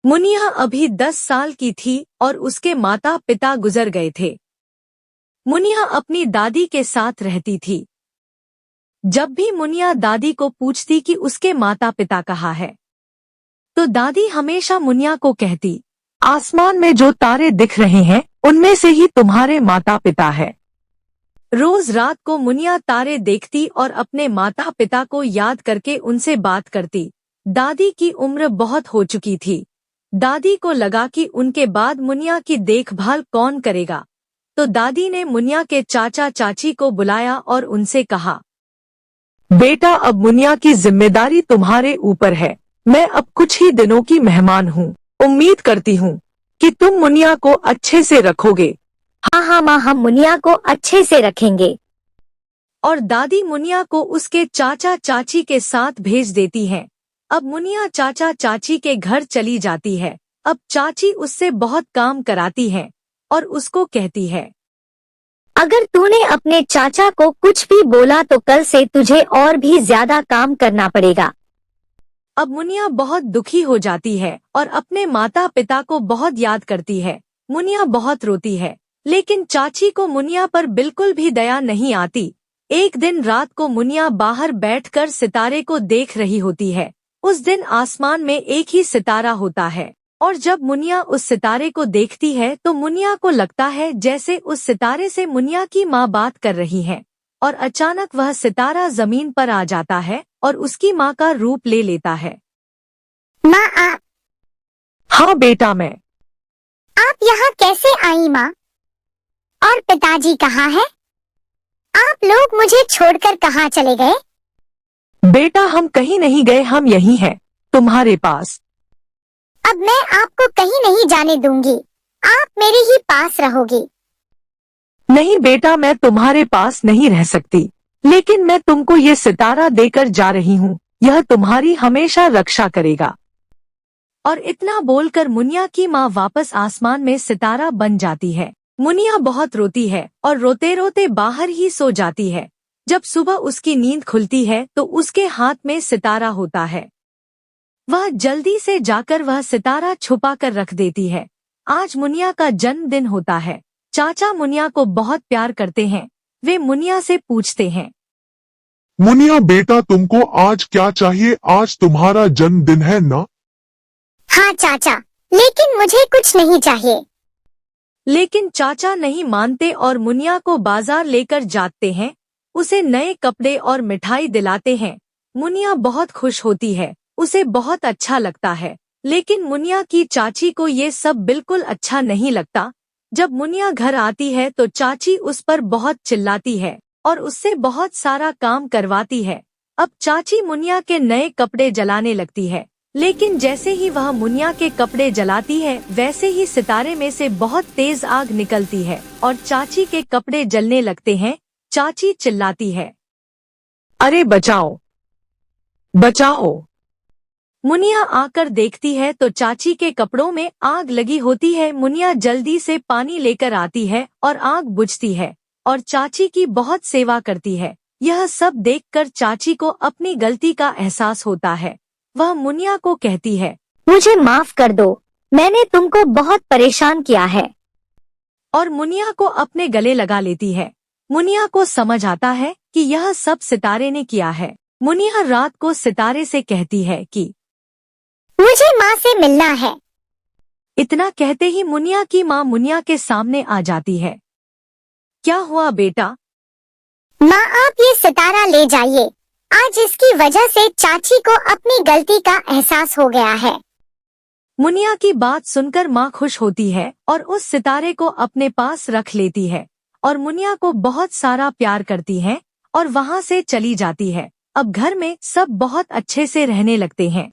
मुनिया अभी 10 साल की थी और उसके माता पिता गुजर गए थे। मुनिया अपनी दादी के साथ रहती थी। जब भी मुनिया दादी को पूछती कि उसके माता पिता कहाँ है, तो दादी हमेशा मुनिया को कहती, आसमान में जो तारे दिख रहे हैं उनमें से ही तुम्हारे माता पिता है। रोज रात को मुनिया तारे देखती और अपने माता पिता को याद करके उनसे बात करती। दादी की उम्र बहुत हो चुकी थी। दादी को लगा कि उनके बाद मुनिया की देखभाल कौन करेगा, तो दादी ने मुनिया के चाचा चाची को बुलाया और उनसे कहा, बेटा अब मुनिया की जिम्मेदारी तुम्हारे ऊपर है। मैं अब कुछ ही दिनों की मेहमान हूँ। उम्मीद करती हूँ कि तुम मुनिया को अच्छे से रखोगे। हाँ हाँ माँ, हम मुनिया को अच्छे से रखेंगे। और दादी मुनिया को उसके चाचा चाची के साथ भेज देती है। अब मुनिया चाचा चाची के घर चली जाती है। अब चाची उससे बहुत काम कराती है और उसको कहती है, अगर तूने अपने चाचा को कुछ भी बोला तो कल से तुझे और भी ज्यादा काम करना पड़ेगा। अब मुनिया बहुत दुखी हो जाती है और अपने माता पिता को बहुत याद करती है। मुनिया बहुत रोती है, लेकिन चाची को मुनिया पर बिल्कुल भी दया नहीं आती। एक दिन रात को मुनिया बाहर बैठकर सितारे को देख रही होती है। उस दिन आसमान में एक ही सितारा होता है और जब मुनिया उस सितारे को देखती है तो मुनिया को लगता है जैसे उस सितारे से मुनिया की माँ बात कर रही है। और अचानक वह सितारा जमीन पर आ जाता है और उसकी माँ का रूप ले लेता है। माँ आप हाँ बेटा मैं। यहाँ कैसे आई माँ? और पिताजी कहाँ है? आप लोग मुझे छोड़कर कहाँ चले गए? बेटा हम कहीं नहीं गए, हम यहीं हैं तुम्हारे पास। अब मैं आपको कहीं नहीं जाने दूंगी, आप मेरे ही पास रहोगी। नहीं बेटा, मैं तुम्हारे पास नहीं रह सकती, लेकिन मैं तुमको ये सितारा देकर जा रही हूँ। यह तुम्हारी हमेशा रक्षा करेगा। और इतना बोलकर मुनिया की माँ वापस आसमान में सितारा बन जाती है। मुनिया बहुत रोती है और रोते रोते बाहर ही सो जाती है। जब सुबह उसकी नींद खुलती है तो उसके हाथ में सितारा होता है। वह जल्दी से जाकर वह सितारा छुपा कर रख देती है। आज मुनिया का जन्मदिन होता है। चाचा मुनिया को बहुत प्यार करते हैं। वे मुनिया से पूछते हैं, मुनिया बेटा तुमको आज क्या चाहिए? आज तुम्हारा जन्मदिन है ना? हाँ चाचा, लेकिन मुझे कुछ नहीं चाहिए। लेकिन चाचा नहीं मानते और मुनिया को बाजार लेकर जाते हैं। उसे नए कपड़े और मिठाई दिलाते हैं। मुनिया बहुत खुश होती है, उसे बहुत अच्छा लगता है। लेकिन मुनिया की चाची को ये सब बिल्कुल अच्छा नहीं लगता। जब मुनिया घर आती है तो चाची उस पर बहुत चिल्लाती है और उससे बहुत सारा काम करवाती है। अब चाची मुनिया के नए कपड़े जलाने लगती है, लेकिन जैसे ही वह मुनिया के कपड़े जलाती है वैसे ही सितारे में से बहुत तेज आग निकलती है और चाची के कपड़े जलने लगते हैं। चाची चिल्लाती है, अरे बचाओ बचाओ। मुनिया आकर देखती है तो चाची के कपड़ों में आग लगी होती है। मुनिया जल्दी से पानी लेकर आती है और आग बुझती है और चाची की बहुत सेवा करती है। यह सब देखकर चाची को अपनी गलती का एहसास होता है। वह मुनिया को कहती है, मुझे माफ कर दो, मैंने तुमको बहुत परेशान किया है। और मुनिया को अपने गले लगा लेती है। मुनिया को समझ आता है कि यह सब सितारे ने किया है। मुनिया रात को सितारे से कहती है कि मुझे माँ से मिलना है। इतना कहते ही मुनिया की माँ मुनिया के सामने आ जाती है। क्या हुआ बेटा? माँ आप ये सितारा ले जाइए, आज इसकी वजह से चाची को अपनी गलती का एहसास हो गया है। मुनिया की बात सुनकर माँ खुश होती है और उस सितारे को अपने पास रख लेती है और मुनिया को बहुत सारा प्यार करती है और वहाँ से चली जाती है। अब घर में सब बहुत अच्छे से रहने लगते हैं।